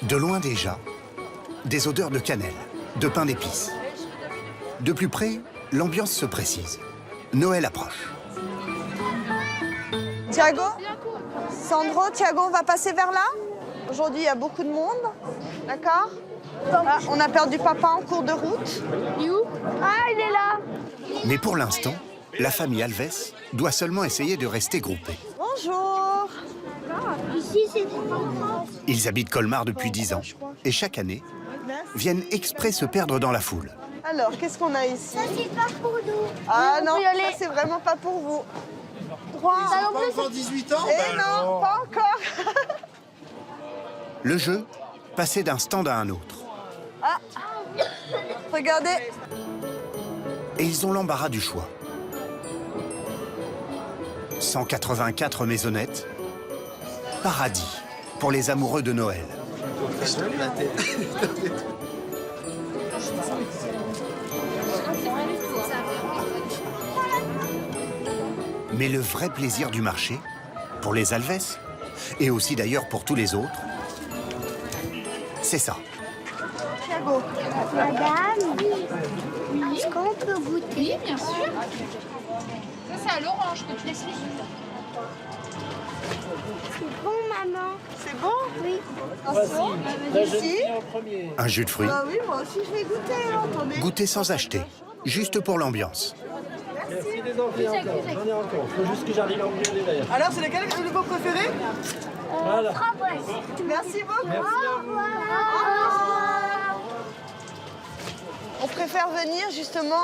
De loin déjà, des odeurs de cannelle, de pain d'épices. De plus près, l'ambiance se précise. Noël approche. Thiago, Sandro, Thiago, on va passer vers là. Aujourd'hui, il y a beaucoup de monde, d'accord? Ah, on a perdu papa en cours de route. Ah, il est là. Mais pour l'instant, la famille Alves doit seulement essayer de rester groupée. Bonjour. Ici, c'est... Ils habitent Colmar depuis 10 ans et chaque année, viennent exprès se perdre dans la foule. Alors, qu'est-ce qu'on a ici? Ça, c'est pas pour nous. Ah On non, peut y aller. ça c'est vraiment pas pour vous. Droit. Ça non plus, Encore 18 ans? Eh non, pas encore. Le jeu, passé d'un stand à un autre. Regardez. Et ils ont l'embarras du choix. 184 maisonnettes, paradis pour les amoureux de Noël. Mais le vrai plaisir du marché, pour les Alves, et aussi d'ailleurs pour tous les autres, c'est ça. Thiago. Madame, est-ce qu'on peut goûter? Oui, bien sûr. Ça, c'est à l'orange que tu l'expliques. C'est bon, maman. C'est bon? Oui. Attention. Ici. Un jus de fruits, Ah oui, moi aussi je vais goûter, attendez. goûter sans acheter, juste pour l'ambiance. Merci des envies encore. J'en ai encore. Faut juste que j'arrive à ouvrir les verres. Alors, c'est lequel le vos préféré? Voilà. Framboise. Merci beaucoup. Merci à vous. On préfère venir justement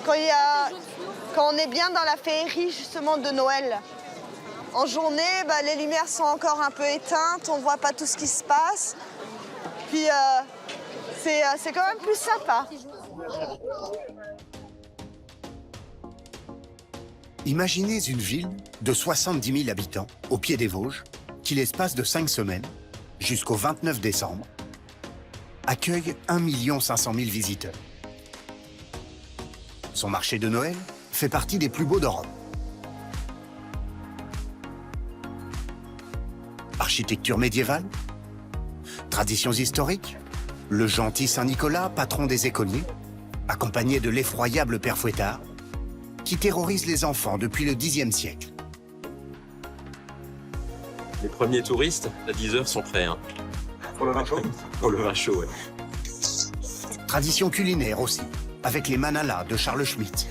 quand on est bien dans la féerie justement de Noël. En journée, les lumières sont encore un peu éteintes, on voit pas tout ce qui se passe. Puis c'est quand même plus sympa. Imaginez une ville de 70 000 habitants, au pied des Vosges, qui l'espace de 5 semaines, jusqu'au 29 décembre, accueille 1 500 000 visiteurs. Son marché de Noël fait partie des plus beaux d'Europe. Architecture médiévale, traditions historiques, le gentil Saint-Nicolas, patron des écoliers, accompagné de l'effroyable Père Fouettard, qui terrorise les enfants depuis le Xe siècle. Les premiers touristes, à 10 h, sont prêts. Hein. Pour le vin chaud? Pour le vin chaud, ouais. Tradition culinaire aussi, avec les manalas de Charles Schmitt.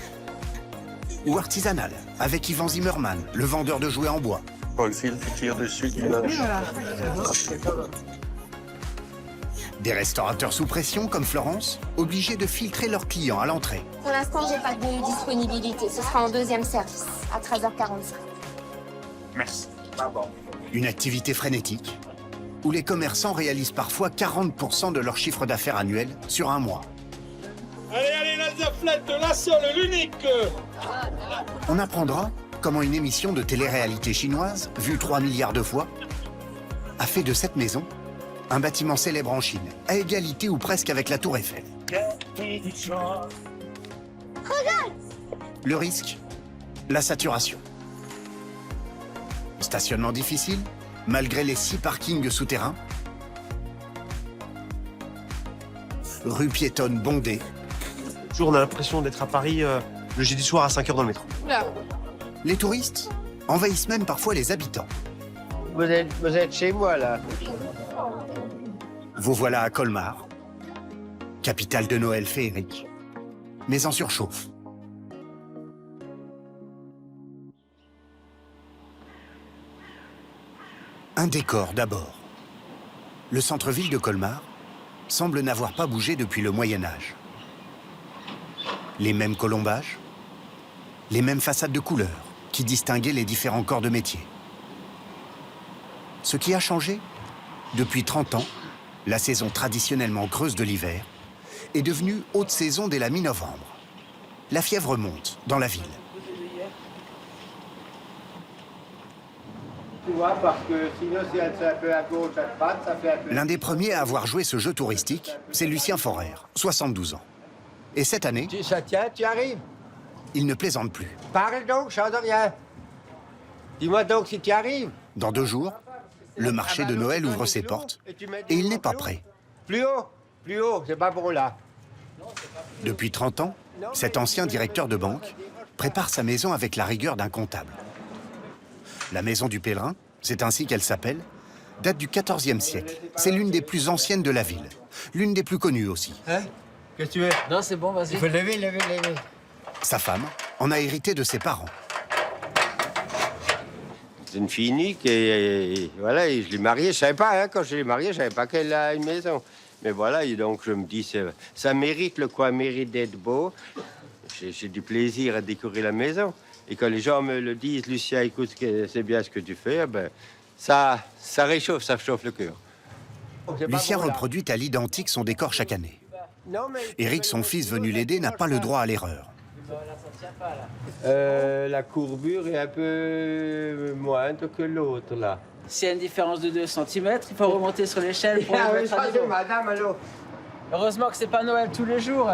Ou artisanale, avec Ivan Zimmermann, le vendeur de jouets en bois. Paul Fil, tu tires dessus, tu lâches. Des restaurateurs sous pression, comme Florence, obligés de filtrer leurs clients à l'entrée. Pour l'instant, j'ai pas de disponibilité. Ce sera en deuxième service, à 13h45. Merci. Une activité frénétique, où les commerçants réalisent parfois 40% de leur chiffre d'affaires annuel sur un mois. Allez, la zaflette, la seule, l'unique! On apprendra comment une émission de télé-réalité chinoise, vue 3 milliards de fois, a fait de cette maison un bâtiment célèbre en Chine, à égalité ou presque avec la Tour Eiffel. Le risque, la saturation. Stationnement difficile, malgré les 6 parkings souterrains. Rue piétonne bondée. Toujours, on a l'impression d'être à Paris le jeudi soir à 5 h dans le métro. Oula. Les touristes envahissent même parfois les habitants. Vous êtes chez moi, là. Vous voilà à Colmar, capitale de Noël féerique, mais en surchauffe. Un décor d'abord. Le centre-ville de Colmar semble n'avoir pas bougé depuis le Moyen-Âge. Les mêmes colombages, les mêmes façades de couleurs qui distinguaient les différents corps de métier. Ce qui a changé, depuis 30 ans, la saison traditionnellement creuse de l'hiver est devenue haute saison dès la mi-novembre. La fièvre monte dans la ville. Tu vois, parce que sinon, si elle fait un peu à gauche, à droite, ça fait un peu... L'un des premiers à avoir joué ce jeu touristique, c'est Lucien Forer, 72 ans. Et cette année, Si ça tient, tu arrives. il ne plaisante plus. Parle donc, chante rien. Dis-moi donc si tu arrives. Dans 2 jours, Le marché de Noël ouvre ses portes et il n'est pas prêt. Plus haut, c'est pas bon là. Depuis 30 ans, cet ancien directeur de banque prépare sa maison avec la rigueur d'un comptable. La maison du pèlerin, c'est ainsi qu'elle s'appelle, date du XIVe siècle. C'est l'une des plus anciennes de la ville, l'une des plus connues aussi. Hein? Qu'est-ce que tu veux? Non, c'est bon, vas-y. Il faut lever. Sa femme en a hérité de ses parents. C'est une fille unique et voilà, et je l'ai mariée. Je savais pas, hein, quand je l'ai mariée, je savais pas qu'elle a une maison. Mais voilà, et donc je me dis, ça mérite, le coin mérite d'être beau. J'ai du plaisir à décorer la maison. Et quand les gens me le disent, Lucien, écoute, c'est bien ce que tu fais, ben, ça réchauffe, ça chauffe le cœur. Lucien reproduit à l'identique son décor chaque année. Éric, son fils venu l'aider, n'a pas le droit à l'erreur. La courbure est un peu moindre que l'autre, là. S'il y a une différence de 2 cm, il faut remonter sur l'échelle pour Ah le oui, mettre à ça, niveau. c'est madame, alors. Heureusement que c'est pas Noël tous les jours.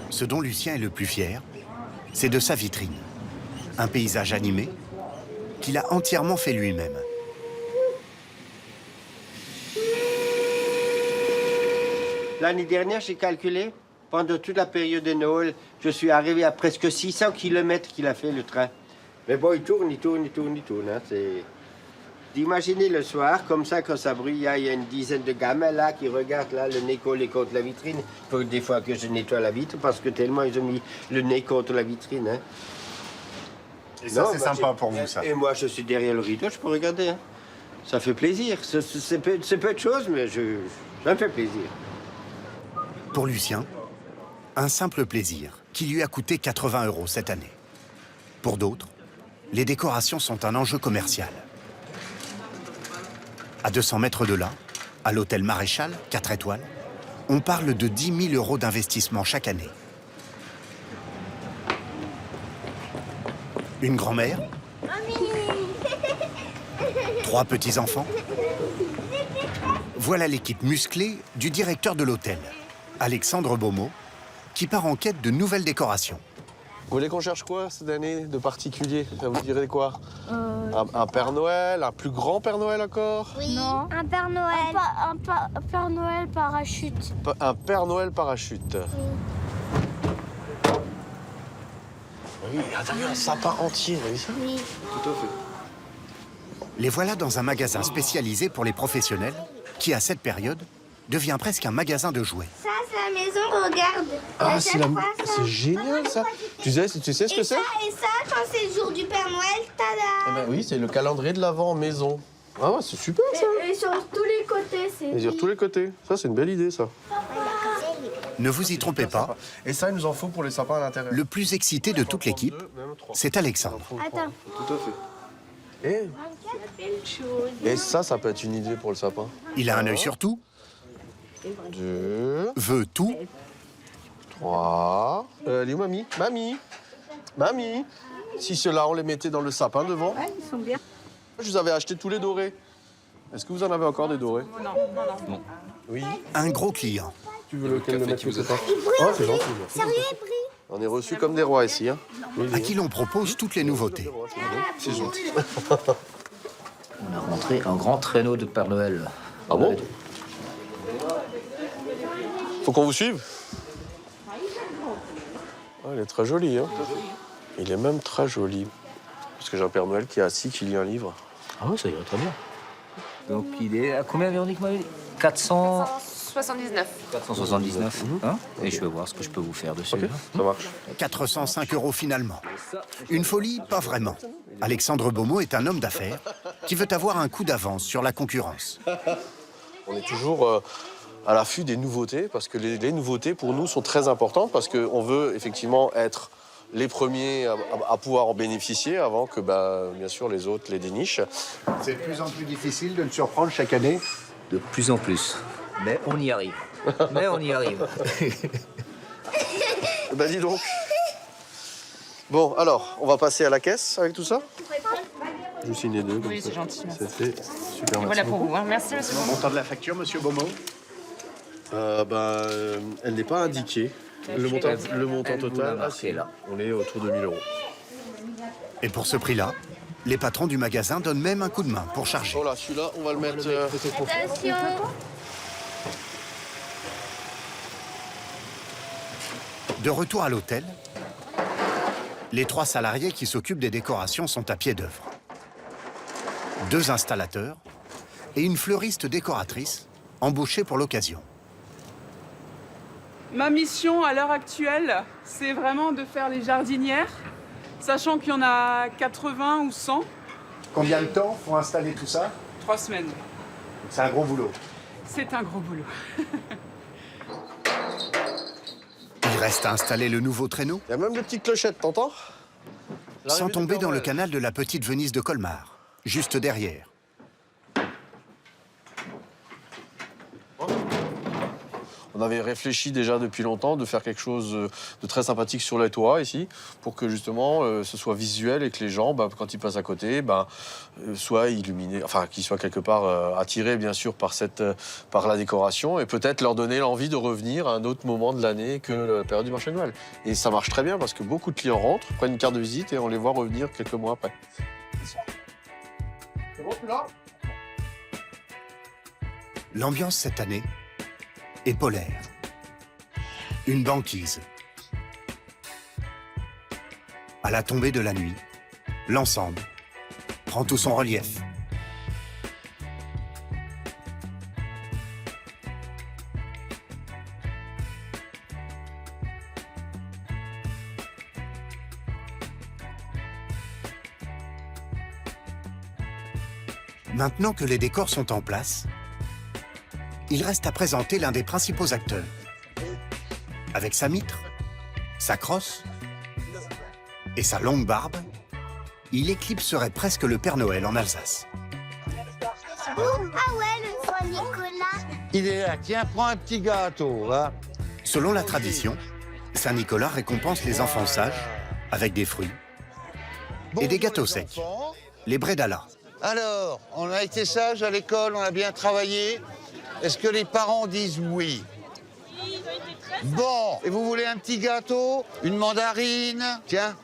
Ce dont Lucien est le plus fier, c'est de sa vitrine. Un paysage animé qu'il a entièrement fait lui-même. L'année dernière, j'ai calculé, pendant toute la période de Noël, je suis arrivé à presque 600 km qu'il a fait le train. Mais bon, il tourne. Hein, c'est... D'imaginer le soir, comme ça, quand ça brille, il y a une dizaine de gamins là qui regardent là, le nez collé contre la vitrine. Il faut des fois que je nettoie la vitre parce que tellement ils ont mis le nez contre la vitrine. Hein. Et ça, c'est sympa pour vous, ça. Et moi, je suis derrière le rideau, je peux regarder. Hein. Ça fait plaisir. C'est peu de choses, mais ça me fait plaisir. Pour Lucien, un simple plaisir qui lui a coûté 80 € cette année. Pour d'autres, les décorations sont un enjeu commercial. À 200 mètres de là, à l'hôtel Maréchal, 4 étoiles, on parle de 10 000 € d'investissement chaque année. Une grand-mère, 3 petits-enfants. Voilà l'équipe musclée du directeur de l'hôtel, Alexandre Beaumont, qui part en quête de nouvelles décorations. Vous voulez qu'on cherche quoi cette année de particulier? Ça vous dirait quoi? Un Père Noël, un plus grand Père Noël encore? Oui. Non. Un Père Noël. Un Père Noël parachute. Un Père Noël parachute. Oui, attendez, un sapin entier, vous avez vu ça? Oui. Tout à fait. Les voilà dans un magasin spécialisé pour les professionnels qui, à cette période, devient presque un magasin de jouets. Ça, c'est la maison, regarde. Ah, c'est génial, ça. Tu sais ce que c'est? Et ça, quand c'est le jour du Père Noël, tada. Eh ben oui, c'est le calendrier de l'Avent en maison. Ah ouais, c'est super, ça. Et sur tous les côtés, c'est... Et sur tous les côtés. Ça, c'est une belle idée, ça. Ne vous y trompez pas, Et ça, il nous en faut pour les sapins à l'intérieur. le plus excité de toute l'équipe, c'est Alexandre. Attends. Tout à fait. Et ça peut être une idée pour le sapin. Il a un œil sur tout, 2, veut tout, 3... Elle est où, mamie? Mamie. Si ceux-là, on les mettait dans le sapin devant. Ouais, ils sont bien. Je vous avais acheté tous les dorés. Est-ce que vous en avez encore des dorés? Non. Oui. un gros client. Tu veux lequel le mettre, le sapin? Oh, c'est gentil. Sérieux, il brille. On est reçus comme des rois ici. Hein. À qui l'on propose toutes les nouveautés. C'est gentil. On a rentré un grand traîneau de Père Noël. Ah bon? Faut qu'on vous suive? Ah, il est très joli, hein? Il est même très joli. Parce que j'ai un Père Noël qui est assis, qui lit un livre. Ah oui, ça irait très bien. Donc il est à combien, Véronique m'avait dit? 79. 479. Hein? Et je vais voir ce que je peux vous faire dessus. Ok, ça marche. 405 € finalement. Une folie? Pas vraiment. Alexandre Beaumont est un homme d'affaires qui veut avoir un coup d'avance sur la concurrence. On est toujours à l'affût des nouveautés, parce que les nouveautés, pour nous, sont très importantes, parce qu'on veut effectivement être les premiers à pouvoir en bénéficier avant que, bien sûr, les autres les dénichent. C'est de plus en plus difficile de le surprendre chaque année. De plus en plus. Mais on y arrive. Dis donc. Bon, alors, on va passer à la caisse avec tout ça? Je signe les deux. Comme Oui, ça. c'est gentil. C'est fait. Super, merci Voilà pour beaucoup. vous. Hein. Merci, monsieur. Le montant de la facture, monsieur Beaumont? Elle n'est pas indiquée. Le montant Elle vous l'a total, marqué, là. On est autour de 1 000 €. Et pour ce prix-là, Les patrons du magasin donnent même un coup de main pour charger. Voilà, celui-là, on va le mettre... Attention. De retour à l'hôtel, les 3 salariés qui s'occupent des décorations sont à pied d'œuvre. 2 installateurs et une fleuriste décoratrice embauchée pour l'occasion. Ma mission à l'heure actuelle, c'est vraiment de faire les jardinières, sachant qu'il y en a 80 ou 100. Combien de temps pour installer tout ça? 3 semaines. C'est un gros boulot. C'est un gros boulot. Il reste à installer le nouveau traîneau. Il y a même des petites clochettes, t'entends? Sans tomber dans le canal de la petite Venise de Colmar, juste derrière. On avait réfléchi déjà depuis longtemps de faire quelque chose de très sympathique sur les toits ici, pour que justement ce soit visuel et que les gens, quand ils passent à côté, soient illuminés, enfin qu'ils soient quelque part attirés bien sûr par la décoration et peut-être leur donner l'envie de revenir à un autre moment de l'année que la période du marché de Noël. Et ça marche très bien parce que beaucoup de clients rentrent, prennent une carte de visite et on les voit revenir quelques mois après. C'est bon, là ? L'ambiance cette année est polaire. Une banquise. À la tombée de la nuit, l'ensemble prend tout son relief. Maintenant que les décors sont en place, il reste à présenter l'un des principaux acteurs. Avec sa mitre, sa crosse et sa longue barbe, il éclipserait presque le Père Noël en Alsace. Ah ouais, le Saint-Nicolas. Il est là, tiens, prends un petit gâteau, là. Selon la tradition, Saint-Nicolas récompense les enfants sages avec des fruits et des gâteaux secs, les bredala. Alors, on a été sages à l'école, on a bien travaillé. Est-ce que les parents disent oui? Bon, et vous voulez un petit gâteau? Une mandarine? Tiens,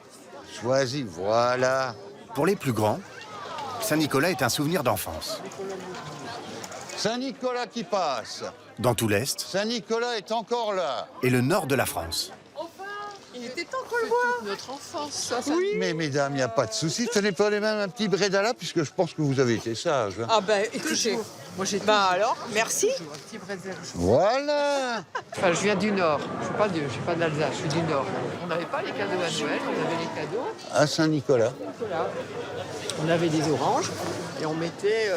choisis, voilà. Pour les plus grands, Saint-Nicolas est un souvenir d'enfance. Saint-Nicolas qui passe. Dans tout l'Est Saint-Nicolas est encore là. et le nord de la France. Il était temps qu'on le voit. Notre enfance, ça. Oui, mais mesdames, il n'y a pas de souci. Tenez pas les mêmes un petit bredala, puisque je pense que vous avez été sages. Ah ben, écoutez, moi j'ai... alors, merci. Voilà. Enfin, je viens du Nord. Je suis pas d'Alsace, je suis du Nord. On n'avait pas les cadeaux à Noël, on avait les cadeaux. À Saint-Nicolas. On avait des oranges et on mettait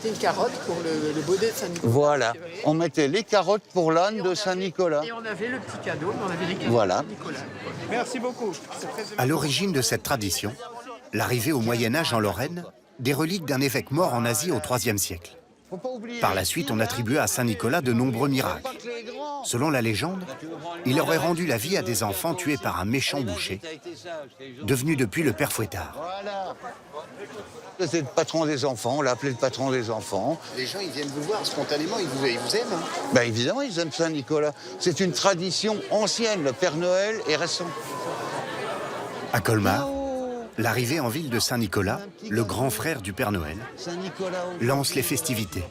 une carotte pour le bonnet de Saint-Nicolas. Voilà. On mettait les carottes pour l'âne de Saint-Nicolas. Et on avait le petit cadeau, mais on avait les cadeaux Voilà. de Saint-Nicolas. Merci beaucoup. À l'origine de cette tradition, l'arrivée au Moyen-Âge en Lorraine des reliques d'un évêque mort en Asie au IIIe siècle. Par la suite, on attribuait à Saint-Nicolas de nombreux miracles. Selon la légende, il aurait rendu la vie à des enfants tués par un méchant boucher, devenu depuis le père Fouettard. Voilà. C'est le patron des enfants, on l'a appelé le patron des enfants. Les gens, ils viennent vous voir spontanément, ils vous aiment. Hein. Ben évidemment, ils aiment Saint-Nicolas. C'est une tradition ancienne, le Père Noël est récent. À Colmar, l'arrivée en ville de Saint-Nicolas, le grand frère du Père Noël, lance les festivités.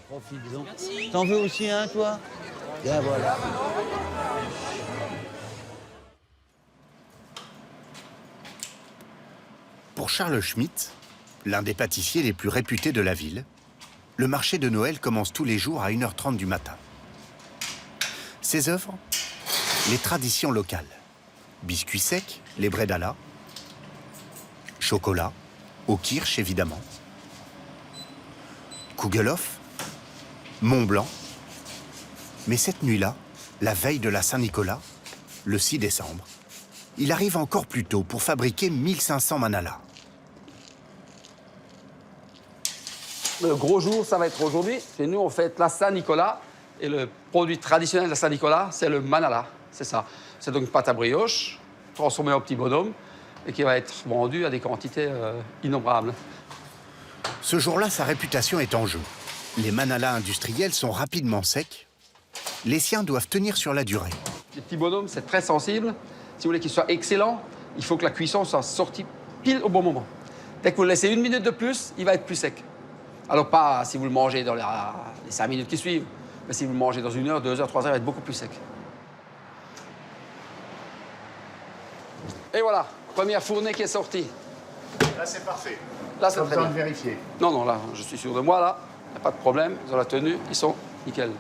T'en veux aussi un, toi? Bien, voilà. Pour Charles Schmitt, l'un des pâtissiers les plus réputés de la ville, le marché de Noël commence tous les jours à 1h30 du matin. Ses œuvres, les traditions locales. Biscuits secs, les bredala, chocolat, au kirsch évidemment, Kugelhof, Mont Blanc. Mais cette nuit-là, la veille de la Saint-Nicolas, le 6 décembre, il arrive encore plus tôt pour fabriquer 1500 manalas. Le gros jour, ça va être aujourd'hui. Chez nous, on fête la Saint-Nicolas. Et le produit traditionnel de la Saint-Nicolas, c'est le manala. C'est ça. C'est donc une pâte à brioche, transformée en petit bonhomme, et qui va être vendu à des quantités innombrables. Ce jour-là, sa réputation est en jeu. Les manalas industriels sont rapidement secs. Les siens doivent tenir sur la durée. Les petits bonhommes, c'est très sensible. Si vous voulez qu'ils soient excellents, il faut que la cuisson soit sortie pile au bon moment. Dès que vous le laissez 1 minute de plus, il va être plus sec. Alors pas si vous le mangez dans les 5 minutes qui suivent, mais si vous le mangez dans 1 heure, 2 heures, 3 heures, il va être beaucoup plus sec. Et voilà, première fournée qui est sortie. Là, c'est parfait. Là, c'est Pas très besoin bien. de vérifier. Non, non, là, je suis sûr de moi, là. Il n'y a pas de problème. Ils ont la tenue, ils sont nickel.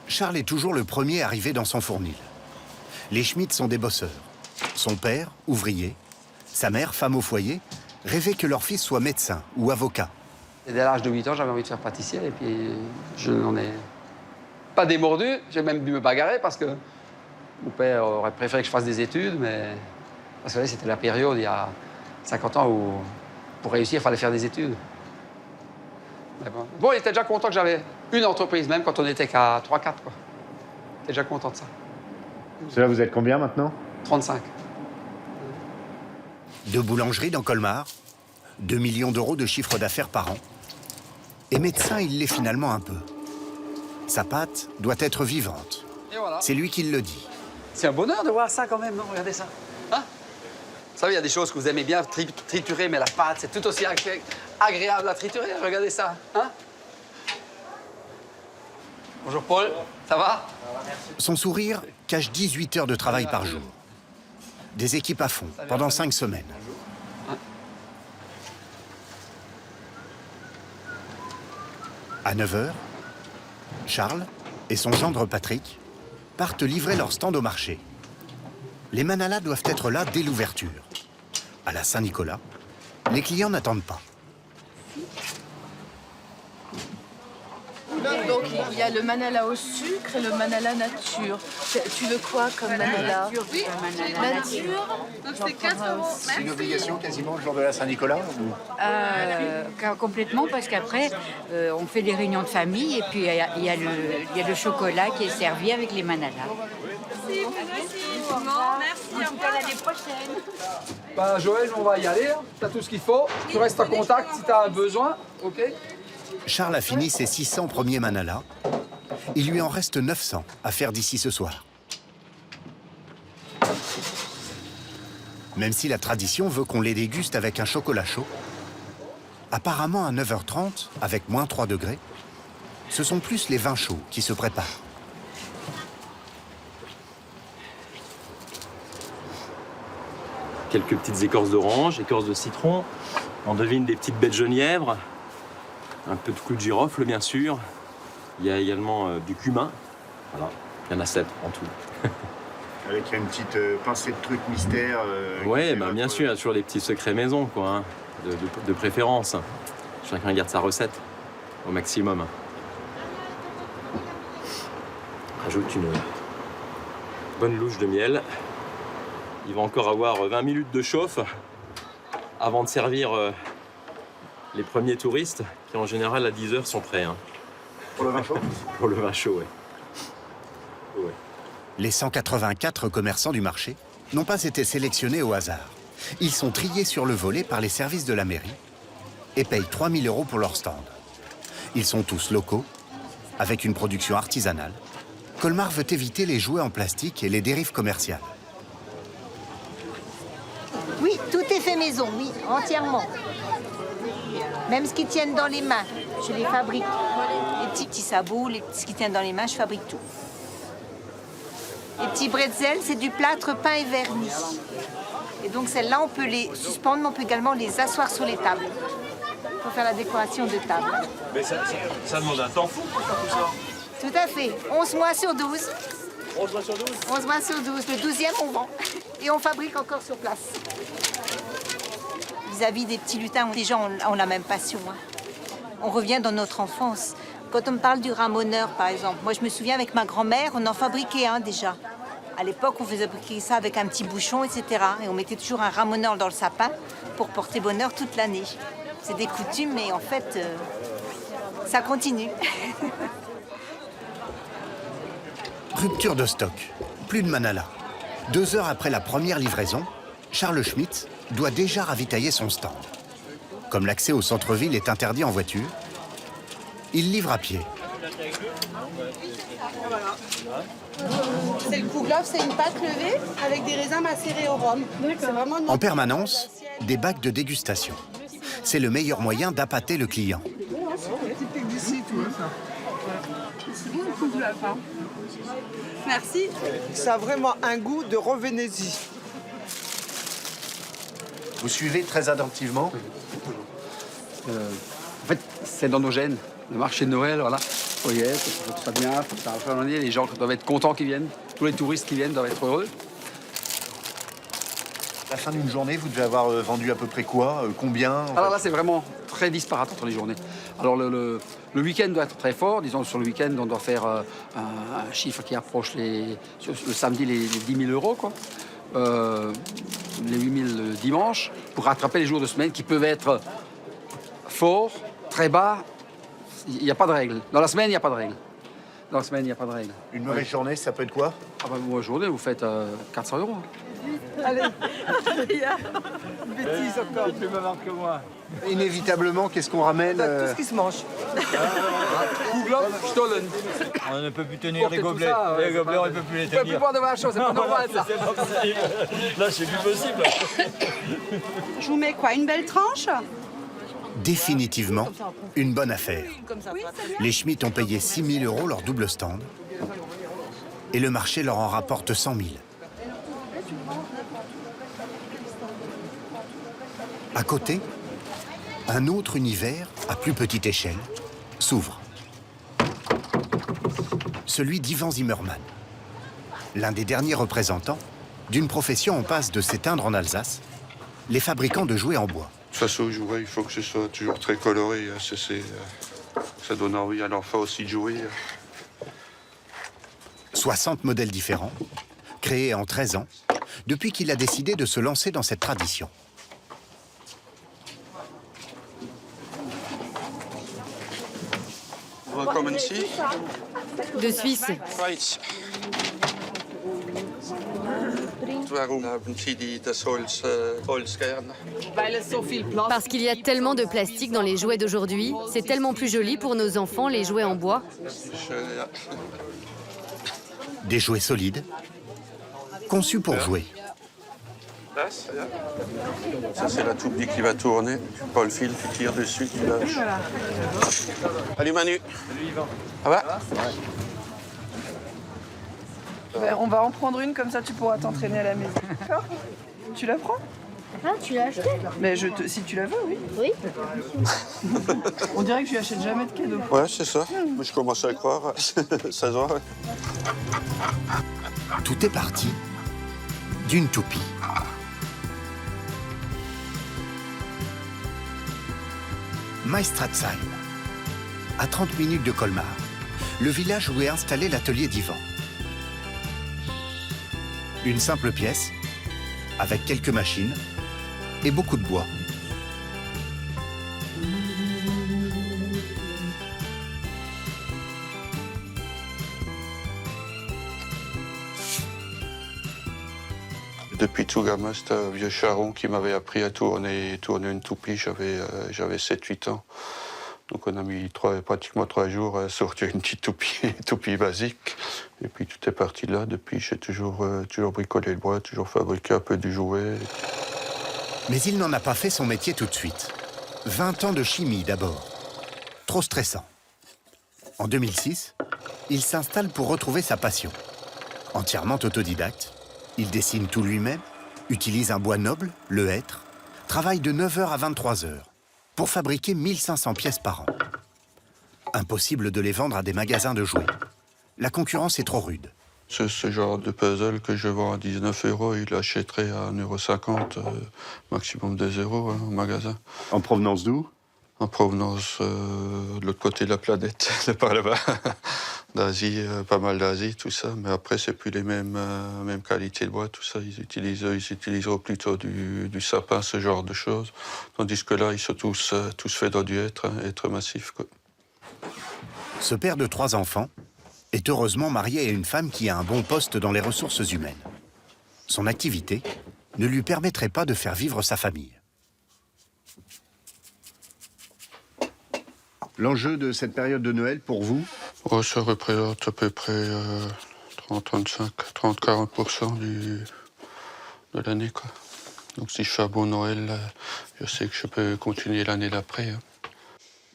Charles est toujours le premier arrivé dans son fournil. Les Schmitt sont des bosseurs. Son père, ouvrier, sa mère, femme au foyer, rêvaient que leur fils soit médecin ou avocat. Et dès l'âge de 8 ans, j'avais envie de faire pâtissier et puis je n'en ai pas démordu. J'ai même dû me bagarrer parce que mon père aurait préféré que je fasse des études, mais parce que c'était la période, il y a 50 ans, où pour réussir, il fallait faire des études. Mais bon, il était déjà content que j'avais une entreprise, même quand on n'était qu'à 3-4, quoi. Il était déjà content de ça. Cela, vous êtes combien maintenant? 35. 2 boulangeries dans Colmar, 2 millions d'euros de chiffre d'affaires par an. Et médecin, il l'est finalement un peu. Sa pâte doit être vivante. Et voilà. C'est lui qui le dit. C'est un bonheur de voir ça quand même, non? Regardez ça. Hein? Vous savez, il y a des choses que vous aimez bien triturer, mais la pâte, c'est tout aussi agréable à triturer. Regardez ça. Hein? Bonjour Paul, ça va? Son sourire cache 18 heures de travail par jour. Des équipes à fond, pendant 5 semaines. À 9 h, Charles et son gendre Patrick partent livrer leur stand au marché. Les manalas doivent être là dès l'ouverture. À la Saint-Nicolas, les clients n'attendent pas. Donc il y a le manala au sucre et le manala nature. Tu veux quoi comme manala? Oui, nature. Donc c'est 4 €. C'est une obligation quasiment le jour de la Saint-Nicolas Complètement, parce qu'après, on fait des réunions de famille et puis il y a le chocolat qui est servi avec les manalas. Merci. En tout cas, l'année prochaine. Bah, Joël, on va y aller. Hein. Tu as tout ce qu'il faut. Tu restes en contact si tu as un besoin. OK? Charles a fini ses 600 premiers manalas. Il lui en reste 900 à faire d'ici ce soir. Même si la tradition veut qu'on les déguste avec un chocolat chaud, apparemment à 9 h 30, avec moins 3 degrés, ce sont plus les vins chauds qui se préparent. Quelques petites écorces d'orange, écorces de citron. On devine des petites baies de genièvre. Un peu de clou de girofle, bien sûr. Il y a également du cumin. Voilà, il y en a 7 en tout. Avec une petite pincée de trucs mystères. Oui, bah, bien sûr, il y a toujours des petits secrets maison, quoi, hein, de préférence. Chacun garde sa recette au maximum. Rajoute une bonne louche de miel. Il va encore avoir 20 minutes de chauffe avant de servir les premiers touristes qui, en général, à 10 h sont prêts. Hein. Pour le vin chaud? Pour le vin chaud, oui. Les 184 commerçants du marché n'ont pas été sélectionnés au hasard. Ils sont triés sur le volet par les services de la mairie et payent 3 000 € pour leur stand. Ils sont tous locaux, avec une production artisanale. Colmar veut éviter les jouets en plastique et les dérives commerciales. Oui, tout est fait maison, oui, entièrement. Même ce qui tiennent dans les mains, je les fabrique. Les petits sabots, ce qui tiennent dans les mains, je fabrique tout. Les petits bretzels, c'est du plâtre peint et verni. Et donc celles-là, on peut les suspendre, mais on peut également les asseoir sur les tables pour faire la décoration de table. Mais ça demande un temps fou pour faire tout ça. Tout à fait. 11 mois sur 12. 11 mois sur 12 11 mois sur 12. Le 12e, on vend. Et on fabrique encore sur place. Vis-à-vis des petits lutins, déjà, on a la même passion. Hein. On revient dans notre enfance. Quand on me parle du ramoneur, par exemple, moi, je me souviens avec ma grand-mère, on en fabriquait un déjà. À l'époque, on faisait fabriquer ça avec un petit bouchon, etc. Et on mettait toujours un ramoneur dans le sapin pour porter bonheur toute l'année. C'est des coutumes, mais en fait, ça continue. Rupture de stock. Plus de manala. 2 heures après la première livraison, Charles Schmitt doit déjà ravitailler son stand. Comme l'accès au centre-ville est interdit en voiture, il livre à pied. C'est le kouglof, c'est une pâte levée avec des raisins macérés au rhum. C'est vraiment En permanence, des bacs de dégustation. C'est le meilleur moyen d'appâter le client. Merci. Ça a vraiment un goût de Revénésie. Vous suivez très attentivement. En fait, c'est dans nos gènes. Le marché de Noël, voilà. Faut y être, faut que ça soit bien, faut que ça soit les gens doivent être contents qu'ils viennent. Tous les touristes qui viennent doivent être heureux. À la fin d'une journée, vous devez avoir vendu à peu près quoi? Combien Alors là, c'est vraiment très disparate entre les journées. Alors le week-end doit être très fort. Disons, sur le week-end, on doit faire un chiffre qui approche le samedi les 10 000 euros, quoi. Les 8 000 le dimanche, pour rattraper les jours de semaine qui peuvent être forts, très bas. Il n'y a pas de règle. Dans la semaine, il n'y a pas de règle. Dans la semaine, il n'y a pas de règle. Une mauvaise journée, ça peut être quoi? Ah bah, une mauvaise journée, vous faites 400 euros. Allez, il y a une bêtise encore. Tu me marques que moi. Inévitablement, qu'est-ce qu'on ramène Tout ce qui se mange. Stollen. On ne peut plus tenir les Portez tout gobelets. ça, Les gobelets, on ne peut plus les Vous pouvez plus tenir. boire de la chose, c'est pas normal ça. C'est pas possible. Là, c'est plus possible. Je vous mets quoi? Une belle tranche? Définitivement, une bonne affaire. Les Schmitt ont payé 6 000 euros leur double stand et le marché leur en rapporte 100 000. À côté, un autre univers, à plus petite échelle, s'ouvre. Celui d'Ivan Zimmermann, l'un des derniers représentants d'une profession en passe de s'éteindre en Alsace, les fabricants de jouets en bois. Face aux jouets, il faut que ce soit toujours très coloré. Ça donne envie à l'enfant aussi de jouer. 60 modèles différents, créés en 13 ans, depuis qu'il a décidé de se lancer dans cette tradition. Willkommen ici. De Suisse. Schweiz. Waarom haben Sie das Holz gern? Parce qu'il y a tellement de plastique dans les jouets d'aujourd'hui. C'est tellement plus joli pour nos enfants, les jouets en bois. Des jouets solides, conçus pour jouer. Ça, c'est la toupie qui va tourner. Tu prends le fil, tu tires dessus, tu lâches. Salut Manu. Salut Yvan. Ça va? On va en prendre une, comme ça tu pourras t'entraîner à la maison. D'accord? Tu la prends? Ah, tu l'as acheté? Mais si tu la veux, oui. Oui. On dirait que je lui achète jamais de cadeaux. Ouais, c'est ça. Moi, je commence à croire. 16 ans. Tout est parti d'une toupie. Meistratzheim, à 30 minutes de Colmar, le village où est installé l'atelier d'Ivan. Une simple pièce, avec quelques machines et beaucoup de bois. Depuis tout gamin, c'était un vieux charron qui m'avait appris à tourner une toupie. J'avais 7-8 ans. Donc on a mis pratiquement 3 jours à sortir une petite toupie basique. Et puis tout est parti de là. Depuis, j'ai toujours bricolé le bois, toujours fabriqué un peu du jouet. Mais il n'en a pas fait son métier tout de suite. 20 ans de chimie d'abord. Trop stressant. En 2006, il s'installe pour retrouver sa passion. Entièrement autodidacte, il dessine tout lui-même, utilise un bois noble, le hêtre, travaille de 9h à 23h pour fabriquer 1500 pièces par an. Impossible de les vendre à des magasins de jouets. La concurrence est trop rude. Ce genre de puzzle que je vends à 19 euros, il l'achèterait à 1,50 €, maximum 2 € au magasin. En provenance d'où? En provenance de l'autre côté de la planète, de par là-bas. D'Asie, pas mal d'Asie, tout ça. Mais après, c'est plus les mêmes qualités de bois, tout ça. Ils utiliseront plutôt du sapin, ce genre de choses. Tandis que là, ils sont tous faits dans du hêtre massif, quoi. Ce père de 3 enfants est heureusement marié à une femme qui a un bon poste dans les ressources humaines. Son activité ne lui permettrait pas de faire vivre sa famille. L'enjeu de cette période de Noël pour vous? Oh, ça représente à peu près 30-40% de l'année, quoi. Donc si je fais un bon Noël, je sais que je peux continuer l'année d'après. Hein.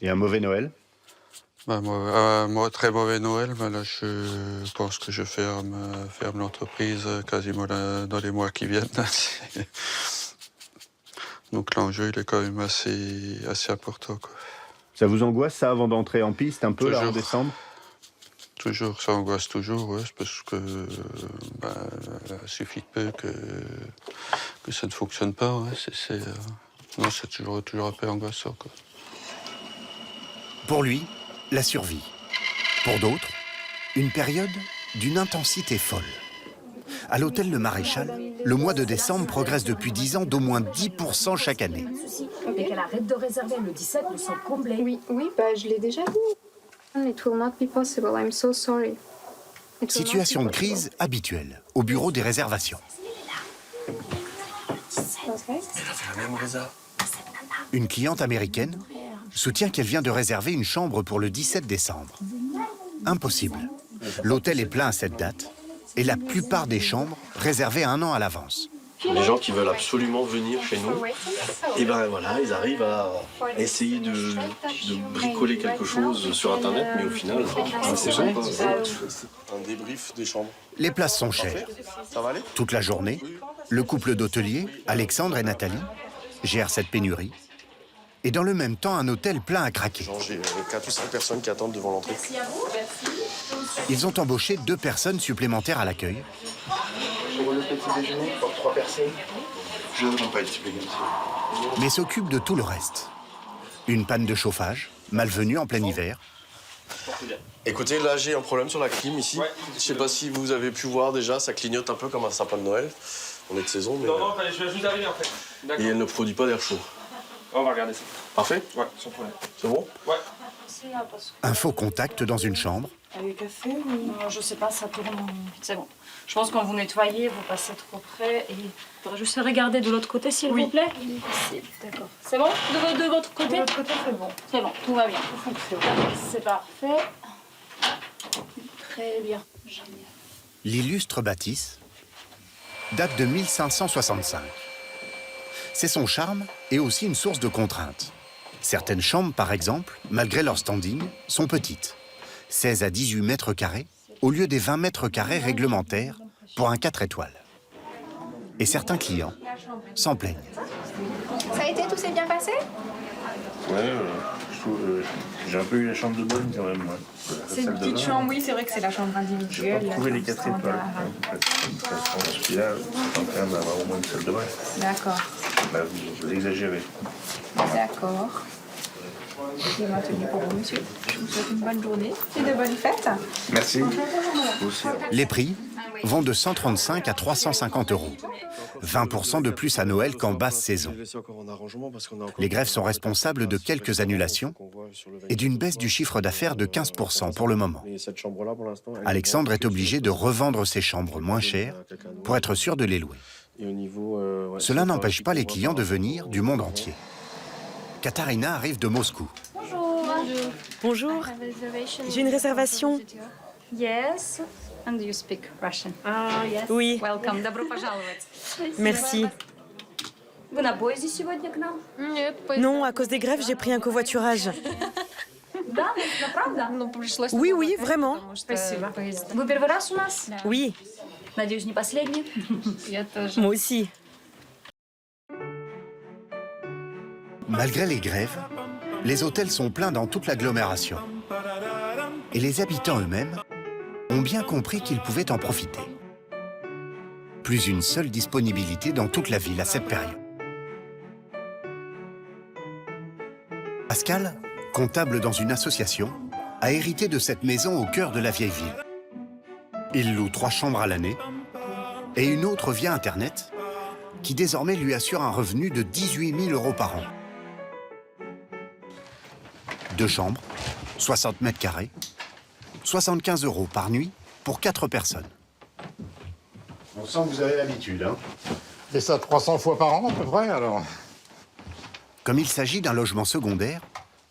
Et un mauvais Noël? Moi, très mauvais Noël, mais là, je pense que je ferme l'entreprise quasiment dans les mois qui viennent. Donc l'enjeu, il est quand même assez important, quoi. Ça vous angoisse, ça, avant d'entrer en piste, un peu, là, en décembre? Toujours, ça angoisse toujours, ouais, parce que il suffit de peu que ça ne fonctionne pas. Ouais, non, c'est toujours un peu angoissant, quoi. Pour lui, la survie. Pour d'autres, une période d'une intensité folle. À l'hôtel Le Maréchal, le mois de décembre progresse depuis 10 ans d'au moins 10% chaque année. Et qu'elle arrête de réserver le 17, le sont comblés. Oui, je l'ai déjà vu. It will not be possible, I'm so sorry. Situation de crise habituelle au bureau des réservations. Une cliente américaine soutient qu'elle vient de réserver une chambre pour le 17 décembre. Impossible. L'hôtel est plein à cette date et la plupart des chambres réservées 1 an à l'avance. Les gens qui veulent absolument venir chez nous, et ben voilà, ils arrivent à essayer de bricoler quelque chose sur Internet, mais au final, c'est bon. Un débrief des chambres. Les places sont chères. Ça va aller ? Toute la journée, le couple d'hôteliers, Alexandre et Nathalie, gère cette pénurie. Et dans le même temps, un hôtel plein à craquer. J'ai 4 ou 5 personnes qui attendent devant l'entrée. Ils ont embauché 2 personnes supplémentaires à l'accueil. Pour le petit déjeuner, pour 3 personnes. Je ne veux pas être supplémentaire. Mais s'occupent de tout le reste. Une panne de chauffage, malvenue en plein hiver. Écoutez, là j'ai un problème sur la clim ici. Je sais pas si vous avez pu voir déjà, ça clignote un peu comme un sapin de Noël. On est de saison, mais... Non, je viens juste d'arriver en fait. Et elle ne produit pas d'air chaud. On va regarder ça. Parfait ? Ouais, sans problème. C'est bon ? Ouais. Un faux contact dans une chambre. Avec café ou... Je sais pas, ça tourne. C'est bon. Je pense quand vous nettoyez, vous passez trop près et... Il faudrait juste regarder de l'autre côté, s'il vous plaît. D'accord. C'est bon de votre côté? De votre côté, c'est bon. C'est bon, tout va bien. Tout fonctionne. C'est parfait. Très bien. Génial. L'illustre bâtisse date de 1565. C'est son charme et aussi une source de contraintes. Certaines chambres, par exemple, malgré leur standing, sont petites. 16 à 18 mètres carrés, au lieu des 20 mètres carrés réglementaires pour un 4 étoiles. Et certains clients s'en plaignent. Ça a été, tout s'est bien passé? Ouais, je trouve, j'ai un peu eu la chambre de bonne quand même, moi. C'est une petite chambre, oui, c'est vrai que c'est la chambre individuelle. J'ai pas trouvé les 4 étoiles. Je suis là, c'est en train d'avoir au moins une salle de bain. D'accord. Bah, vous exagérez. D'accord. C'est maintenu pour vous, monsieur. Je vous souhaite une bonne journée et de bonnes fêtes. Merci. Vous aussi. Les prix vont de 135 à 350 €. 20% de plus à Noël qu'en basse saison. Les grèves sont responsables de quelques annulations et d'une baisse du chiffre d'affaires de 15% pour le moment. Alexandre est obligé de revendre ses chambres moins chères pour être sûr de les louer. Cela n'empêche pas les clients de venir du monde entier. Katarina arrive de Moscou. Bonjour. J'ai une réservation. Yes. And you speak Russian. Ah, yes. Oui. Welcome. Добро пожаловать. Merci. Вы на поезде сегодня к нам? Non, à cause des grèves, j'ai pris un covoiturage. Да, правда? Oui, oui, vraiment. Спасибо. Вы первый раз у нас? Oui. Надеюсь, не последний? Я тоже. Moi aussi. Malgré les grèves, les hôtels sont pleins dans toute l'agglomération. Et les habitants eux-mêmes ont bien compris qu'ils pouvaient en profiter. Plus une seule disponibilité dans toute la ville à cette période. Pascal, comptable dans une association, a hérité de cette maison au cœur de la vieille ville. Il loue 3 chambres à l'année et une autre via Internet qui désormais lui assure un revenu de 18 000 € par an. 2 chambres, 60 mètres carrés, 75 € par nuit pour 4 personnes. On sent que vous avez l'habitude, hein? Et ça 300 fois par an à peu près, alors? Comme il s'agit d'un logement secondaire,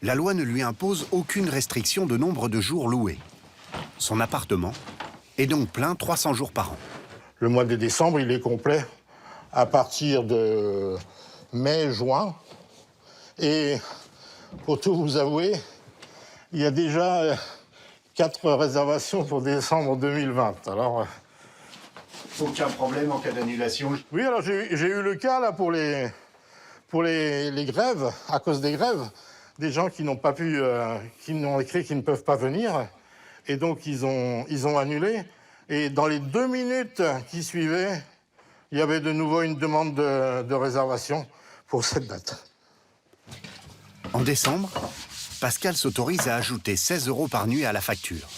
la loi ne lui impose aucune restriction de nombre de jours loués. Son appartement est donc plein 300 jours par an. Le mois de décembre, il est complet à partir de mai, juin. Et pour tout vous avouer, il y a déjà 4 réservations pour décembre 2020. Alors, aucun problème en cas d'annulation? Oui, alors j'ai eu le cas là pour les grèves, à cause des grèves, des gens qui n'ont pas pu, qui n'ont écrit qu'ils ne peuvent pas venir, et donc ils ont annulé. Et dans les 2 minutes qui suivaient, il y avait de nouveau une demande de réservation pour cette date. En décembre, Pascal s'autorise à ajouter 16 € par nuit à la facture.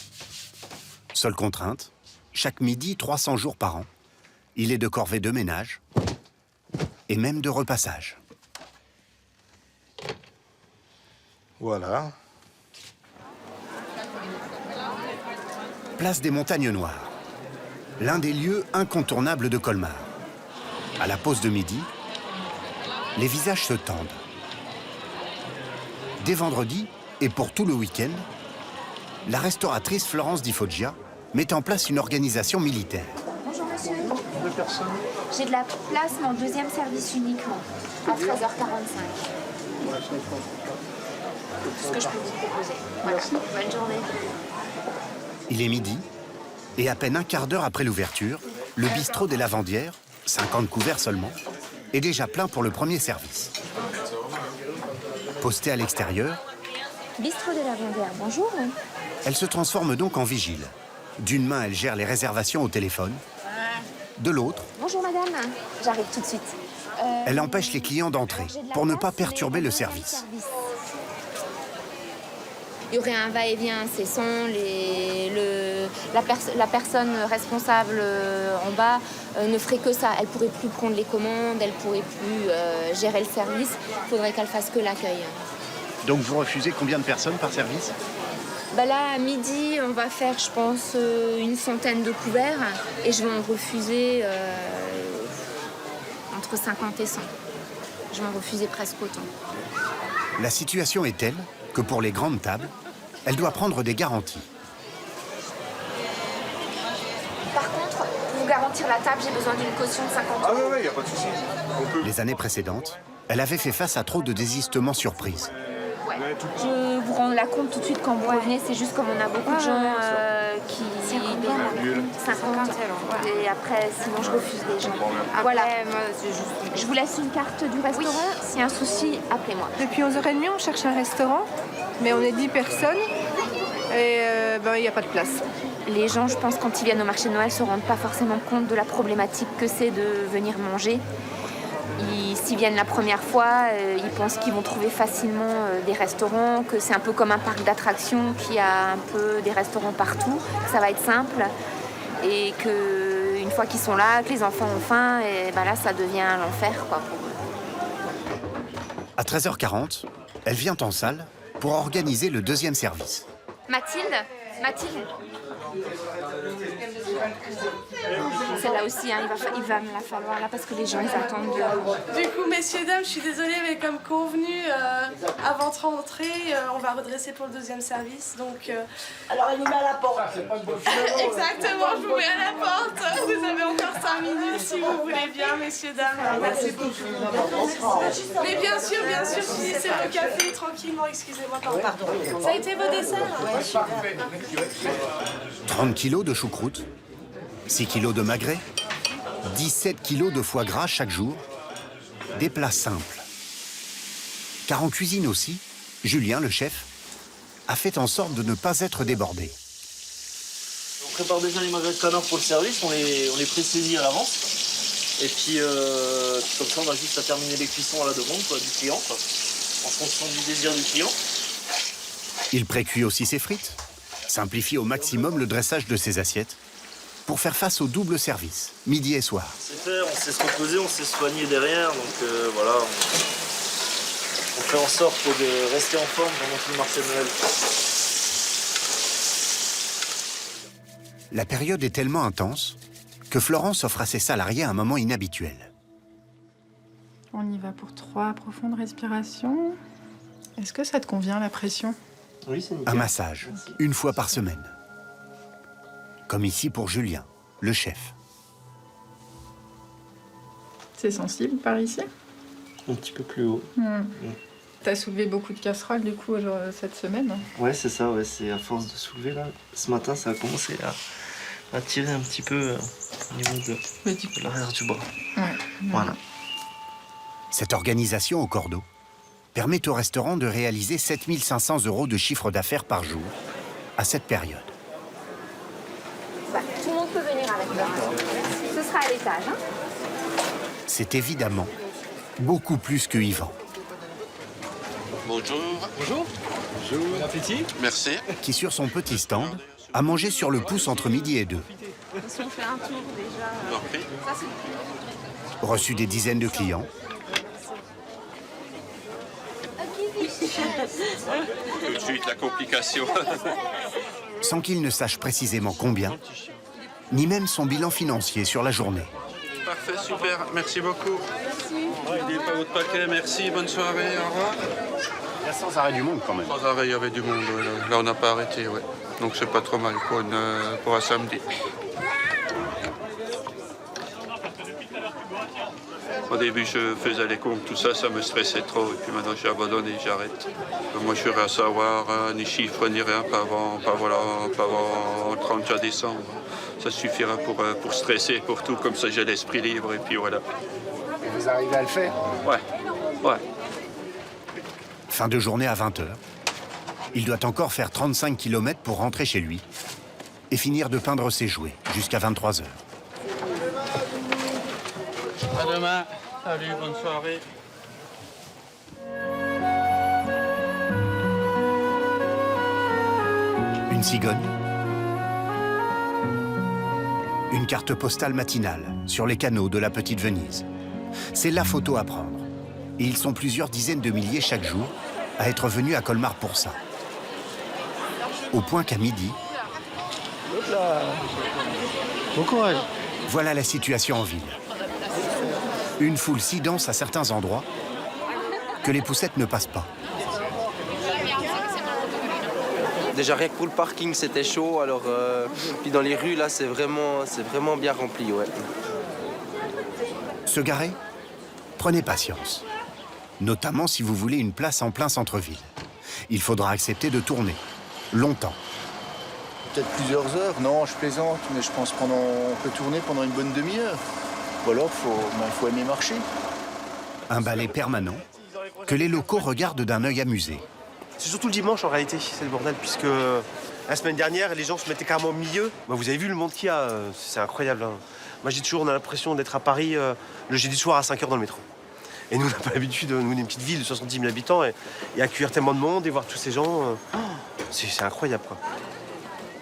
Seule contrainte, chaque midi, 300 jours par an. Il est de corvée de ménage et même de repassage. Voilà. Place des Montagnes Noires, l'un des lieux incontournables de Colmar. À la pause de midi, les visages se tendent. Dès vendredi, et pour tout le week-end, la restauratrice Florence Di Foggia met en place une organisation militaire. Bonjour monsieur. 2 personnes. J'ai de la place, mais en 2e service uniquement, à 13h45. Tout ce que je peux vous proposer. Voilà. Bonne journée. Il est midi, et à peine un quart d'heure après l'ouverture, le bistrot des Lavandières, 50 couverts seulement, est déjà plein pour le premier service. Postée à l'extérieur, Bistrot des Lavandières, bonjour. elle se transforme donc en vigile. D'une main, elle gère les réservations au téléphone. De l'autre, Bonjour madame, j'arrive tout de suite. elle empêche les clients d'entrer pour ne pas perturber le service. Il y aurait un va-et-vient incessant, la personne responsable en bas ne ferait que ça. Elle ne pourrait plus prendre les commandes, elle ne pourrait plus gérer le service. Il faudrait qu'elle fasse que l'accueil. Donc vous refusez combien de personnes par service? Bah là, à midi, on va faire, je pense, une centaine de couverts. Et je vais en refuser entre 50 et 100. Je vais en refuser presque autant. La situation est telle que pour les grandes tables, elle doit prendre des garanties. Par contre, pour vous garantir la table, j'ai besoin d'une caution de 50 €. Ah oui, il n'y a pas de souci. Les années précédentes, elle avait fait face à trop de désistements surprises. Ouais. Je vous rends la compte tout de suite quand vous revenez. C'est juste comme on a beaucoup de gens qui... 50 €. Et après, sinon je refuse les gens. Voilà. Je vous laisse une carte du restaurant. S'il y a un souci, appelez-moi. Depuis 11h30, on cherche un restaurant, mais on est 10 personnes et il n'y a pas de place. Les gens, je pense, quand ils viennent au marché de Noël, ne se rendent pas forcément compte de la problématique que c'est de venir manger. S'ils viennent la première fois, ils pensent qu'ils vont trouver facilement des restaurants, que c'est un peu comme un parc d'attractions, qu'il y a un peu des restaurants partout, que ça va être simple. Et qu'une fois qu'ils sont là, que les enfants ont faim, et ben là, ça devient l'enfer, quoi, pour eux. À 13h40, elle vient en salle pour organiser le deuxième service. Mathilde, celle-là aussi, hein, il va me la falloir là parce que les gens ils attendent. Du coup, messieurs, dames, je suis désolée, mais comme convenu, avant de rentrer, on va redresser pour le deuxième service. Donc, Alors elle nous met à la porte. exactement, je vous mets à la porte. Vous avez encore 5 minutes si vous voulez bien, messieurs, dames. Merci beaucoup. Mais bien sûr, finissez le café tranquillement, excusez-moi. Pardon. Ça a été vos desserts? 30 kilos de choucroute, 6 kilos de magret, 17 kilos de foie gras chaque jour, des plats simples. Car en cuisine aussi, Julien, le chef, a fait en sorte de ne pas être débordé. On prépare déjà les magrets de canard pour le service, on les pré-saisit à l'avance. Et puis comme ça, on a juste à terminer les cuissons à la demande du client, en fonction du désir du client. Il précuit aussi ses frites, simplifie au maximum le dressage de ses assiettes pour faire face au double service, midi et soir. On sait faire, on sait se reposer, on sait se soigner derrière, donc voilà. On fait en sorte de rester en forme pendant tout le marché de Noël. La période est tellement intense que Florence offre à ses salariés un moment inhabituel. On y va pour 3 profondes respirations. Est-ce que ça te convient, la pression? Oui, c'est nickel. Un massage, une fois par semaine. Comme ici pour Julien, le chef. C'est sensible par ici? Un petit peu plus haut. T'as soulevé beaucoup de casseroles du coup cette semaine? Ouais, c'est ça, ouais, c'est à force de soulever là. Ce matin, ça a commencé à tirer un petit peu au niveau de l'arrière du bras. Voilà. Cette organisation au cordeau permet au restaurant de réaliser 7 500 € de chiffre d'affaires par jour à cette période. Tout le monde peut venir avec leur. Ce sera à l'étage. Hein. C'est évidemment beaucoup plus que Yvan. Bonjour. Bonjour. Bonjour. Bon appétit. Merci. Qui, sur son petit stand, a mangé sur le pouce entre midi et 2. Si on fait un tour déjà. Ça, c'est... Reçu des dizaines de clients. Tout de suite, la complication. Sans qu'il ne sache précisément combien, ni même son bilan financier sur la journée. Parfait, super. Merci beaucoup. N'oubliez pas votre paquet. Merci. Bonne soirée. Au revoir. Il y a sans arrêt du monde quand même. Sans arrêt, il y avait du monde. Ouais, là, on n'a pas arrêté. Ouais. Donc, c'est pas trop mal pour un samedi. Au début, je faisais les comptes, tout ça, ça me stressait trop. Et puis maintenant, j'ai abandonné, j'arrête. Moi, je suis rien à savoir, ni chiffres, ni rien, pas avant le 31 décembre. Ça suffira pour stresser, pour tout. Comme ça, j'ai l'esprit libre, et puis voilà. Et vous arrivez à le faire? Ouais. Fin de journée à 20h. Il doit encore faire 35 km pour rentrer chez lui et finir de peindre ses jouets jusqu'à 23h. À demain. Salut, bonne soirée. Une cigogne. Une carte postale matinale sur les canaux de la Petite Venise. C'est la photo à prendre. Et ils sont plusieurs dizaines de milliers chaque jour à être venus à Colmar pour ça. Au point qu'à midi... Bon courage. Voilà la situation en ville. Une foule si dense à certains endroits que les poussettes ne passent pas. Déjà rien que pour le parking c'était chaud, alors puis dans les rues là c'est vraiment bien rempli, ouais. Se garer? Prenez patience. Notamment si vous voulez une place en plein centre-ville. Il faudra accepter de tourner. Longtemps. Peut-être plusieurs heures. Non, je plaisante, mais je pense on peut tourner pendant une bonne demi-heure. Ou alors, faut aimer marcher. Un balai permanent que les locaux regardent d'un œil amusé. C'est surtout le dimanche en réalité, c'est le bordel, puisque la semaine dernière, les gens se mettaient carrément au milieu. Bah, vous avez vu le monde qu'il y a, c'est incroyable. Hein. Moi, j'ai toujours, on a l'impression d'être à Paris le jeudi soir à 5h dans le métro. Et nous, on n'a pas l'habitude, nous, on est une petite ville de 70 000 habitants, et accueillir tellement de monde et voir tous ces gens, c'est incroyable, quoi.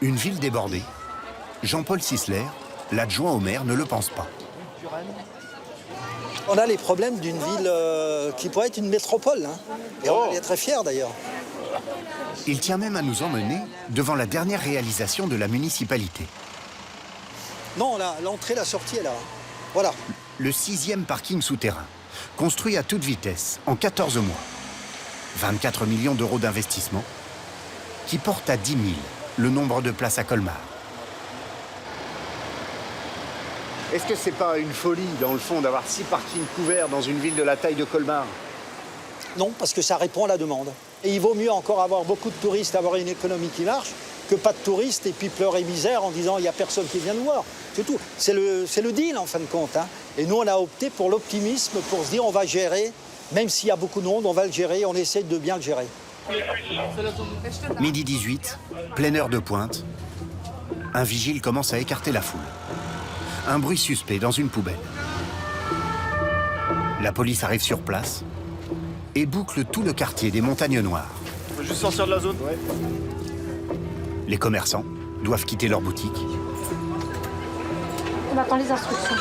Une ville débordée. Jean-Paul Sisler, l'adjoint au maire, ne le pense pas. On a les problèmes d'une ville qui pourrait être une métropole. Hein. Et on est très fiers d'ailleurs. Il tient même à nous emmener devant la dernière réalisation de la municipalité. Non, l'entrée, la sortie est là. Voilà. Le 6e parking souterrain, construit à toute vitesse en 14 mois. 24 millions d'euros d'investissement, qui porte à 10 000 le nombre de places à Colmar. Est-ce que c'est pas une folie, dans le fond, d'avoir 6 parkings couverts dans une ville de la taille de Colmar? Non, parce que ça répond à la demande. Et il vaut mieux encore avoir beaucoup de touristes, avoir une économie qui marche, que pas de touristes et puis pleurer misère en disant il n'y a personne qui vient nous voir. C'est tout. C'est le deal, en fin de compte. Hein. Et nous, on a opté pour l'optimisme, pour se dire on va gérer, même s'il y a beaucoup de monde, on va le gérer, on essaie de bien le gérer. Midi 18, pleine heure de pointe. Un vigile commence à écarter la foule. Un bruit suspect dans une poubelle. La police arrive sur place et boucle tout le quartier des Montagnes Noires. On peut juste sortir de la zone. Ouais. Les commerçants doivent quitter leur boutique. On attend les instructions.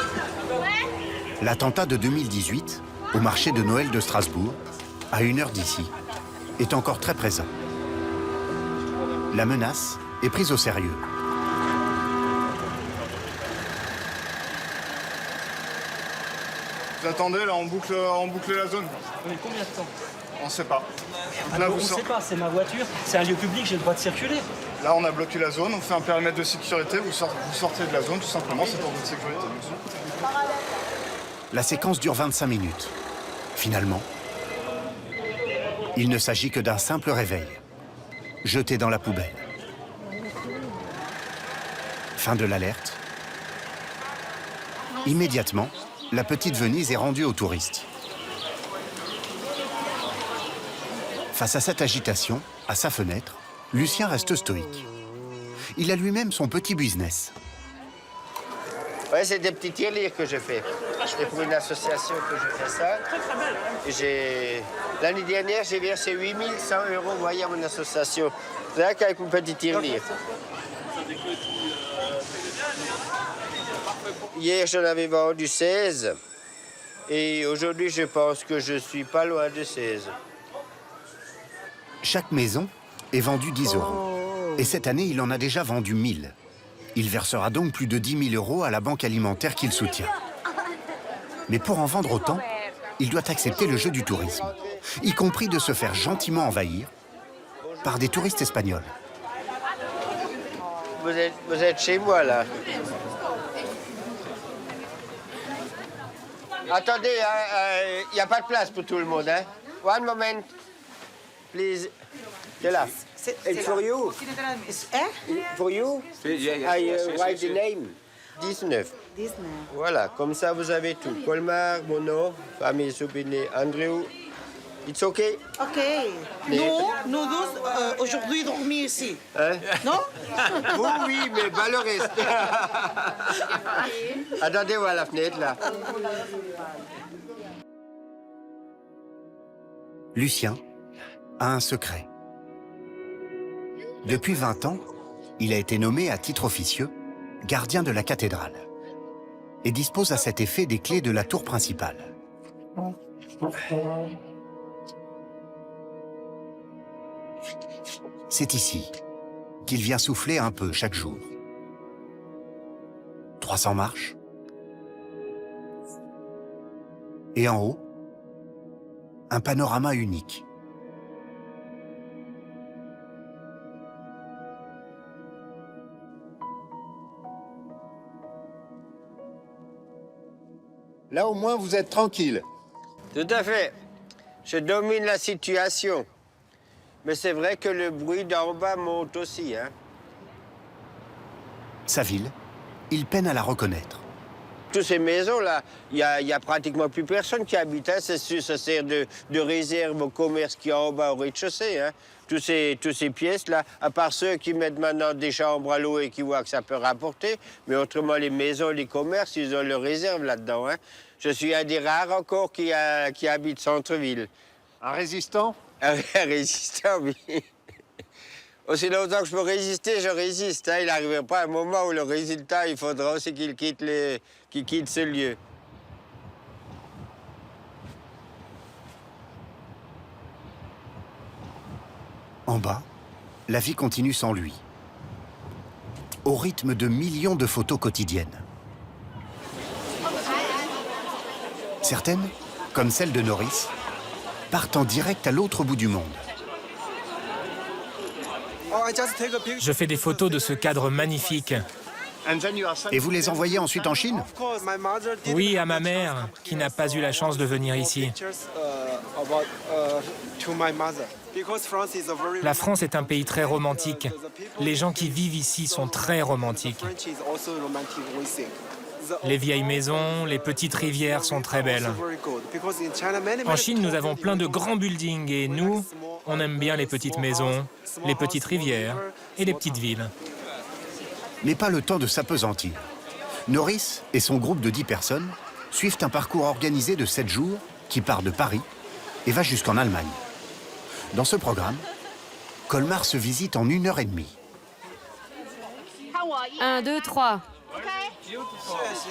L'attentat de 2018, au marché de Noël de Strasbourg, à 1 heure d'ici, est encore très présent. La menace est prise au sérieux. Vous attendez, là, on boucle la zone. Mais combien de temps? On sait pas. Là, on sait pas, c'est ma voiture, c'est un lieu public, j'ai le droit de circuler. Là, on a bloqué la zone, on fait un périmètre de sécurité, vous sortez de la zone, tout simplement, c'est pour votre sécurité. La séquence dure 25 minutes. Finalement, il ne s'agit que d'un simple réveil, jeté dans la poubelle. Fin de l'alerte. Immédiatement, la petite Venise est rendue aux touristes. Face à cette agitation, à sa fenêtre, Lucien reste stoïque. Il a lui-même son petit business. Ouais, c'est des petits tirelires que je fais. C'est pour une association que je fais ça. L'année dernière, j'ai versé 8100 €, vous voyez, à mon association. Rien qu'avec mon petit tirelire. Hier, j'en avais vendu 16. Et aujourd'hui, je pense que je suis pas loin de 16. Chaque maison est vendue 10 €. Et cette année, il en a déjà vendu 1000. Il versera donc plus de 10 000 € à la banque alimentaire qu'il soutient. Mais pour en vendre autant, il doit accepter le jeu du tourisme, y compris de se faire gentiment envahir par des touristes espagnols. Vous êtes chez moi, là. Attendez, il n'y a pas de place pour tout le monde, hein? One moment, please. C'est là. It's for you. For you, I write the name. 19. Voilà, comme ça vous avez tout. Colmar, mon nom, famille Soubiné, Andrew. It's okay? Ok. Nous tous, aujourd'hui, dormir ici. Hein? Non? Oui, mais pas le reste. Attendez, voir la fenêtre, là. Lucien a un secret. Depuis 20 ans, il a été nommé à titre officieux gardien de la cathédrale et dispose à cet effet des clés de la tour principale. C'est ici qu'il vient souffler un peu chaque jour. 300 marches. Et en haut, un panorama unique. Là, au moins, vous êtes tranquille. Tout à fait. Je domine la situation. Mais c'est vrai que le bruit d'en bas monte aussi, hein. Sa ville, il peine à la reconnaître. Toutes ces maisons-là, il y a pratiquement plus personne qui habite. Hein. Ça sert de réserve au commerce qui est en bas au rez-de-chaussée. Hein. Toutes ces pièces-là, à part ceux qui mettent maintenant des chambres à louer et qui voient que ça peut rapporter, mais autrement, les maisons, les commerces, ils ont leur réserve là-dedans. Hein. Je suis un des rares encore qui habite centre-ville. Un résistant? Un résistant, oui. Aussi longtemps que je peux résister, je résiste. Hein. Il n'arrivera pas un moment où le résultat, il faudra aussi qu'il quitte ce lieu. En bas, la vie continue sans lui, au rythme de millions de photos quotidiennes. Certaines, comme celle de Norris, partent en direct à l'autre bout du monde. Je fais des photos de ce cadre magnifique. Et vous les envoyez ensuite en Chine? Oui, à ma mère, qui n'a pas eu la chance de venir ici. La France est un pays très romantique. Les gens qui vivent ici sont très romantiques. Les vieilles maisons, les petites rivières sont très belles. En Chine, nous avons plein de grands buildings et nous, on aime bien les petites maisons, les petites rivières et les petites villes. Mais pas le temps de s'apesantir. Norris et son groupe de 10 personnes suivent un parcours organisé de 7 jours qui part de Paris et va jusqu'en Allemagne. Dans ce programme, Colmar se visite en 1h30. 1, 2, 3.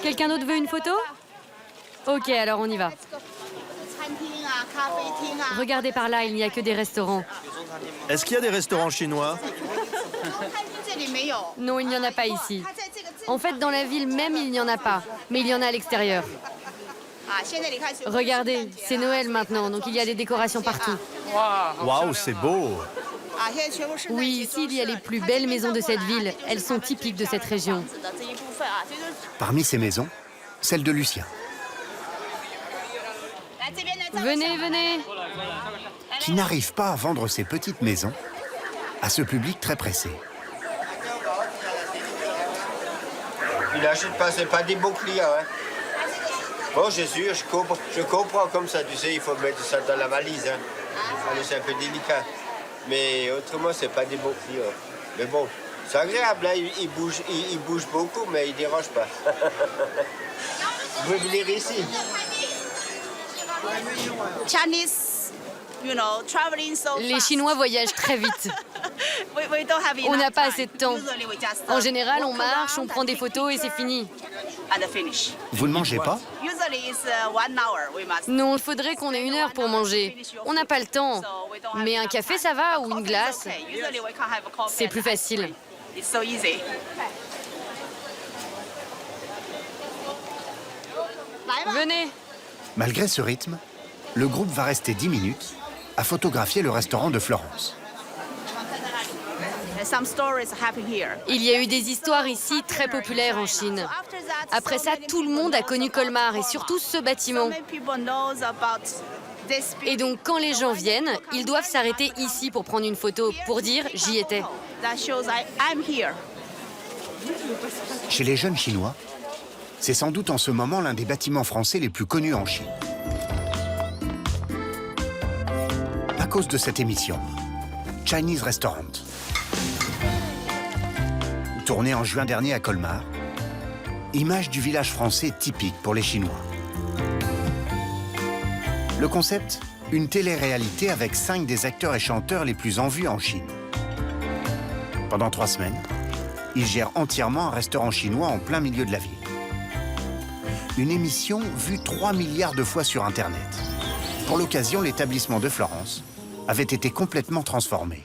Quelqu'un d'autre veut une photo? Ok, alors on y va. Regardez par là, il n'y a que des restaurants. Est-ce qu'il y a des restaurants chinois? Non, il n'y en a pas ici. En fait, dans la ville même, il n'y en a pas. Mais il y en a à l'extérieur. Regardez, c'est Noël maintenant, donc il y a des décorations partout. Waouh, c'est beau! Oui, ici, il y a les plus belles maisons de cette ville. Elles sont typiques de cette région. Parmi ces maisons, celle de Lucien. Venez, venez. qui n'arrive pas à vendre ses petites maisons à ce public très pressé. Il n'achète pas, c'est pas des beaux clients. Hein. Bon, je suis sûr, je comprends comme ça, tu sais, il faut mettre ça dans la valise. Hein. Alors, c'est un peu délicat. Mais autrement, c'est pas des beaux clients. Mais bon, c'est agréable, hein. Il bouge beaucoup, mais il ne dérange pas. Vous pouvez venir ici. Les Chinois voyagent très vite. On n'a pas assez de temps. En général, on marche, on prend des photos et c'est fini. Vous ne mangez pas? Non, il faudrait qu'on ait 1 heure pour manger. On n'a pas le temps. Mais un café, ça va, ou une glace. C'est plus facile. Venez. Malgré ce rythme, le groupe va rester 10 minutes à photographier le restaurant de Florence. Il y a eu des histoires ici très populaires en Chine. Après ça, tout le monde a connu Colmar et surtout ce bâtiment. Et donc, quand les gens viennent, ils doivent s'arrêter ici pour prendre une photo, pour dire « j'y étais ». Chez les jeunes Chinois, c'est sans doute en ce moment l'un des bâtiments français les plus connus en Chine. À cause de cette émission, Chinese Restaurant. Tournée en juin dernier à Colmar, image du village français typique pour les Chinois. Le concept, une télé-réalité avec 5 des acteurs et chanteurs les plus en vue en Chine. Pendant 3 semaines, ils gèrent entièrement un restaurant chinois en plein milieu de la ville. Une émission vue 3 milliards de fois sur Internet. Pour l'occasion, l'établissement de Florence avait été complètement transformé.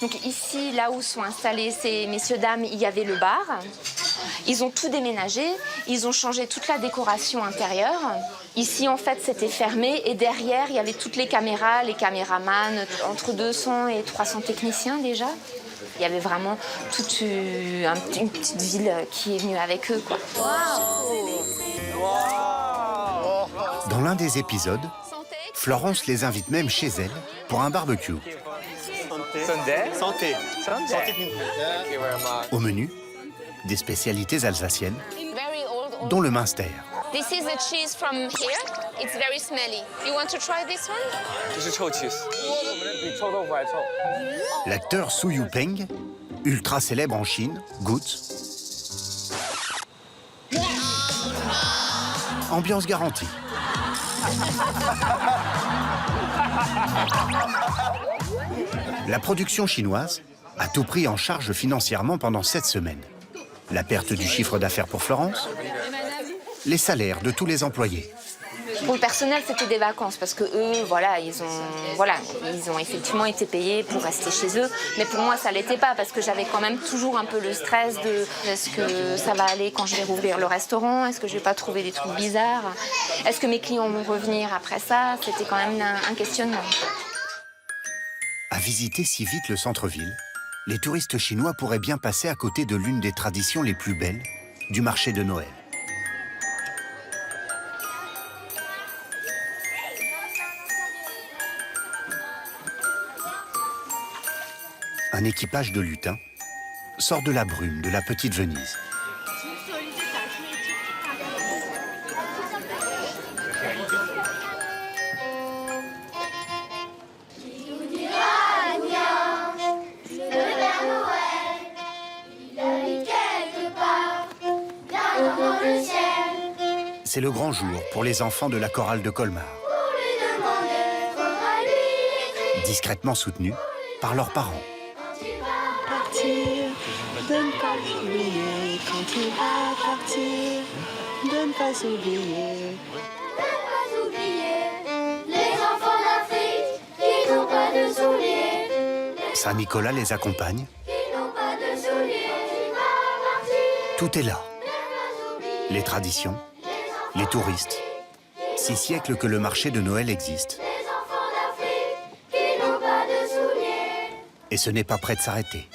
Donc ici, là où sont installés ces messieurs-dames, il y avait le bar. Ils ont tout déménagé, ils ont changé toute la décoration intérieure. Ici, en fait, c'était fermé et derrière, il y avait toutes les caméras, les caméramans, entre 200 et 300 techniciens déjà. Il y avait vraiment toute une petite ville qui est venue avec eux, quoi. Dans l'un des épisodes, Florence les invite même chez elle pour un barbecue. Santé. Au menu, des spécialités alsaciennes, dont le Münster. This is the cheese from here. It's very smelly. You want to try this one? L'acteur Su Yupeng, ultra célèbre en Chine, goûte. Ambiance garantie. La production chinoise a tout pris en charge financièrement pendant 7 semaines. La perte du chiffre d'affaires pour Florence, les salaires de tous les employés. Pour le personnel, c'était des vacances parce que eux, ils ont effectivement été payés pour rester chez eux. Mais pour moi, ça l'était pas parce que j'avais quand même toujours un peu le stress de est-ce que ça va aller quand je vais rouvrir le restaurant? Est-ce que je vais pas trouver des trucs bizarres? Est-ce que mes clients vont revenir après ça? C'était quand même un questionnement. À visiter si vite le centre-ville, les touristes chinois pourraient bien passer à côté de l'une des traditions les plus belles du marché de Noël. Un équipage de lutins sort de la brume de la petite Venise. C'est le grand jour pour les enfants de la chorale de Colmar. Discrètement soutenus par leurs parents. De ne pas oublier quand il va partir, de ne pas oublier. Les enfants d'Afrique qui n'ont pas de souliers. Saint-Nicolas les accompagne. Qui n'ont pas de souliers, qui va partir. Tout est là. Les traditions, les touristes. 6 siècles que le marché de Noël existe. Les enfants d'Afrique qui n'ont pas de souliers. Et ce n'est pas prêt de s'arrêter.